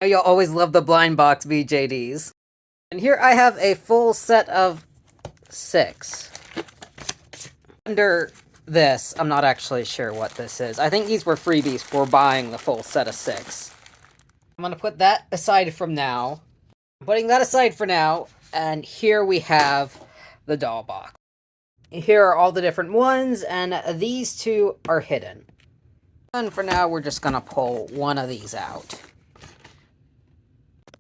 You'll always love the blind box BJDs. And here I have a full set of 6. Under this, I'm not actually sure what this is. I think these were freebies for buying the full set of 6. I'm gonna put that aside from now. I'm putting that aside for now, and here we have the doll box. Here are all the different ones, and these 2 are hidden. And for now, we're just gonna pull one of these out.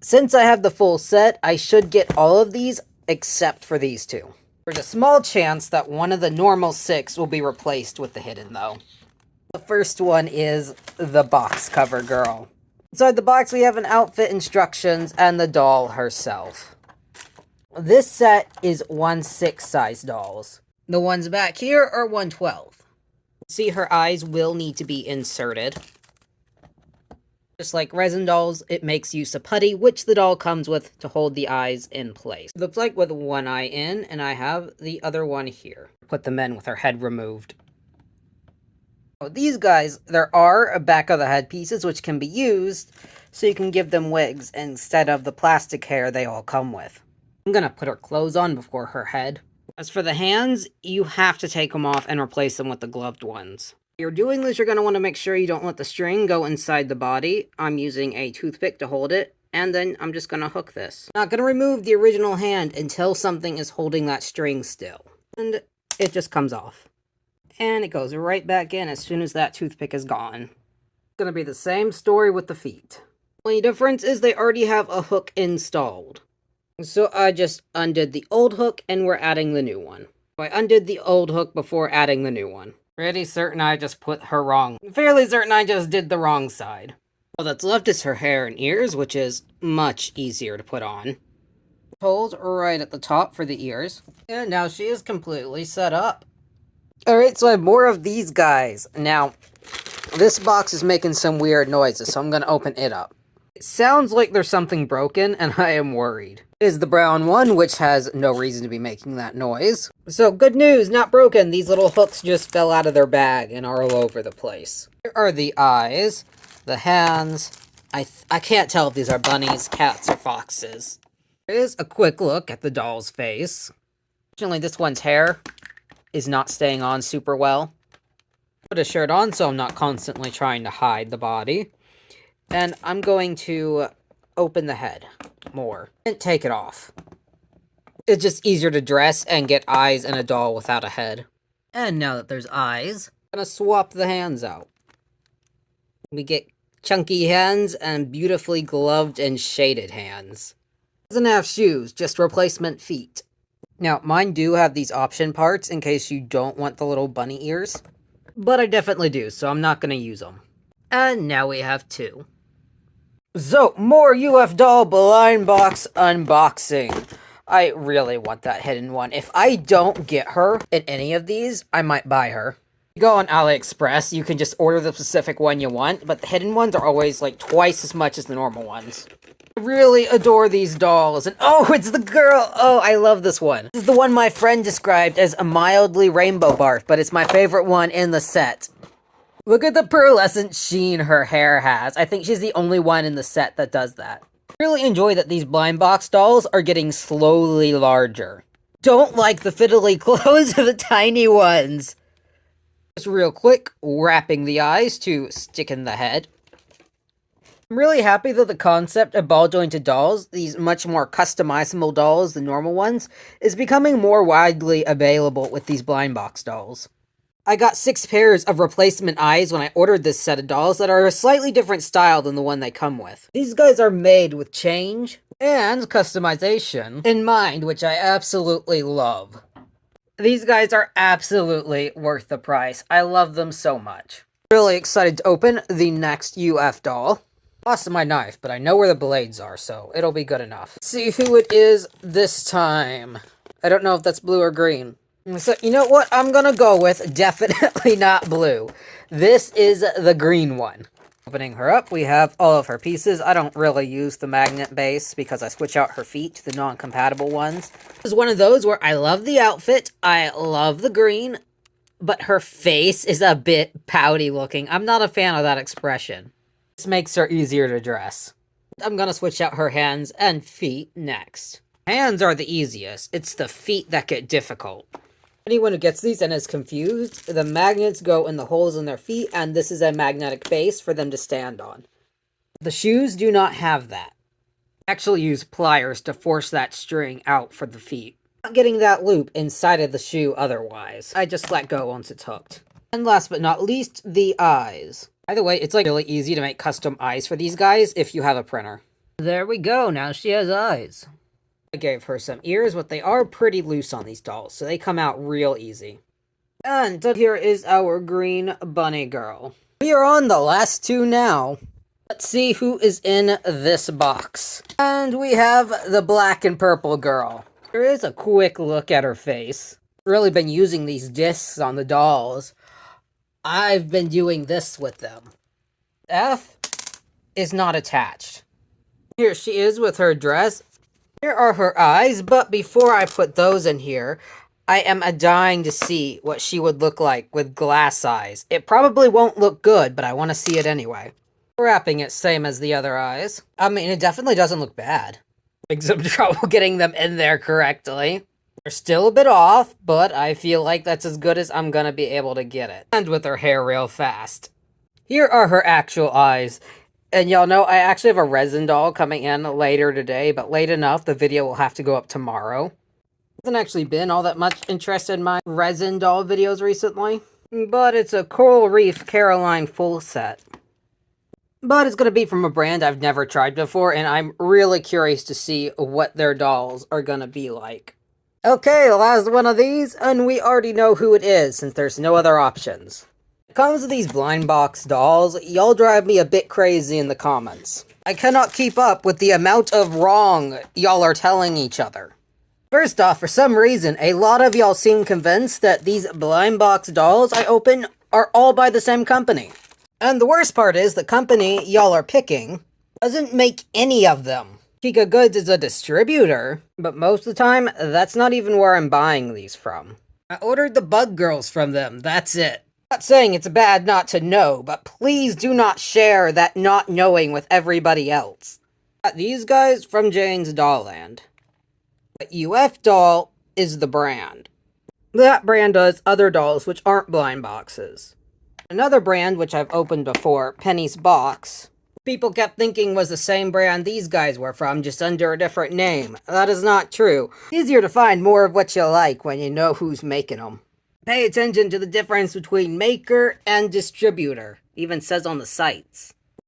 Since I have the full set, I should get all of these except for these 2. There's a small chance that one of the normal 6 will be replaced with the hidden, though. The first one is the box cover girl. Inside the box, we have an outfit, instructions, and the doll herself. This set is 1/6 size dolls. The ones back here are 1/12. See, her eyes will need to be inserted. Just like resin dolls, it makes use of putty, which the doll comes with to hold the eyes in place. It looks like with one eye in, and I have the other one here. Put them in with her head removed. These guys, there are back of the head pieces which can be used, so you can give them wigs instead of the plastic hair they all come with. I'm gonna put her clothes on before her head. As for the hands, you have to take them off and replace them with the gloved ones. When you're doing this, you're gonna want to make sure you don't let the string go inside the body. I'm using a toothpick to hold it, and then I'm just gonna hook this. Not gonna remove the original hand until something is holding that string still. And it just comes off. And it goes right back in as soon as that toothpick is gone. It's gonna be the same story with the feet. Only difference is they already have a hook installed. So I just undid the old hook and we're adding the new one. I undid the old hook before adding the new one. Pretty certain I just put her wrong. Fairly certain I just did the wrong side. All that's left is her hair and ears, which is much easier to put on. Holes right at the top for the ears. And now she is completely set up. Alright, so I have more of these guys. Now, this box is making some weird noises, so I'm going to open it up. It sounds like there's something broken, and I am worried. It is the brown one, which has no reason to be making that noise. So, good news, not broken. These little hooks just fell out of their bag and are all over the place. Here are the eyes, the hands. I can't tell if these are bunnies, cats, or foxes. Here's a quick look at the doll's face. Fortunately, this one's hair is not staying on super well. Put a shirt on so I'm not constantly trying to hide the body. And I'm going to open the head more and take it off. It's just easier to dress and get eyes in a doll without a head. And now that there's eyes, I'm gonna swap the hands out. We get chunky hands and beautifully gloved and shaded hands. Doesn't have shoes, just replacement feet. Now, mine do have these option parts in case you don't want the little bunny ears. But I definitely do, so I'm not going to use them. And now we have 2. So, more UF Doll blind box unboxing. I really want that hidden one. If I don't get her in any of these, I might buy her. You go on AliExpress, you can just order the specific one you want, but the hidden ones are always like twice as much as the normal ones. I really adore these dolls, and oh, it's the girl! Oh, I love this one. This is the one my friend described as a mildly rainbow barf, but it's my favorite one in the set. Look at the pearlescent sheen her hair has. I think she's the only one in the set that does that. I really enjoy that these blind box dolls are getting slowly larger. Don't like the fiddly clothes of the tiny ones. Just real quick, wrapping the eyes to stick in the head. I'm really happy that the concept of ball-jointed dolls, these much more customizable dolls than normal ones, is becoming more widely available with these blind box dolls. I got 6 pairs of replacement eyes when I ordered this set of dolls that are a slightly different style than the one they come with. These guys are made with change and customization in mind, which I absolutely love. These guys are absolutely worth the price. I love them so much. Really excited to open the next UF doll. Lost my knife, but I know where the blades are, so it'll be good enough. Let's see who it is this time. I don't know if that's blue or green. So, you know what I'm gonna go with? Definitely not blue. This is the green one. Opening her up, we have all of her pieces. I don't really use the magnet base because I switch out her feet to the non-compatible ones. This is one of those where I love the outfit, I love the green, but her face is a bit pouty looking. I'm not a fan of that expression. This makes her easier to dress. I'm gonna switch out her hands and feet next. Hands are the easiest. It's the feet that get difficult. Anyone who gets these and is confused, the magnets go in the holes in their feet, and this is a magnetic base for them to stand on. The shoes do not have that. I actually use pliers to force that string out for the feet. Not getting that loop inside of the shoe otherwise. I just let go once it's hooked. And last but not least, the eyes. By the way, it's like really easy to make custom eyes for these guys if you have a printer. There we go, now she has eyes. I gave her some ears, but they are pretty loose on these dolls, so they come out real easy. And here is our green bunny girl. We are on the last two now. Let's see who is in this box. And we have the black and purple girl. Here is a quick look at her face. Really been using these discs on the dolls. I've been doing this with them. F is not attached. Here she is with her dress. Here are her eyes, but before I put those in here, I am dying to see what she would look like with glass eyes. It probably won't look good, but I want to see it anyway. Wrapping it same as the other eyes. I mean, it definitely doesn't look bad. Having some trouble getting them in there correctly. They're still a bit off, but I feel like that's as good as I'm gonna be able to get it. And with her hair real fast. Here are her actual eyes. And y'all know I actually have a resin doll coming in later today, but late enough, the video will have to go up tomorrow. Hasn't actually been all that much interest in my resin doll videos recently, but it's a Coral Reef Caroline full set. But it's going to be from a brand I've never tried before, and I'm really curious to see what their dolls are going to be like. Okay, last one of these, and we already know who it is, since there's no other options. When it comes to these blind box dolls, y'all drive me a bit crazy in the comments. I cannot keep up with the amount of wrong y'all are telling each other. First off, for some reason, a lot of y'all seem convinced that these blind box dolls I open are all by the same company. And the worst part is, the company y'all are picking doesn't make any of them. Kika Goods is a distributor, but most of the time, that's not even where I'm buying these from. I ordered the Bug Girls from them, that's it. Not saying it's bad not to know, but please do not share that not knowing with everybody else. Got these guys from Jane's Dollland. But UF Doll is the brand. That brand does other dolls which aren't blind boxes. Another brand which I've opened before, Penny's Box, people kept thinking was the same brand these guys were from, just under a different name. That is not true. Easier to find more of what you like when you know who's making them. Pay attention to the difference between maker and distributor. Even says on the sites.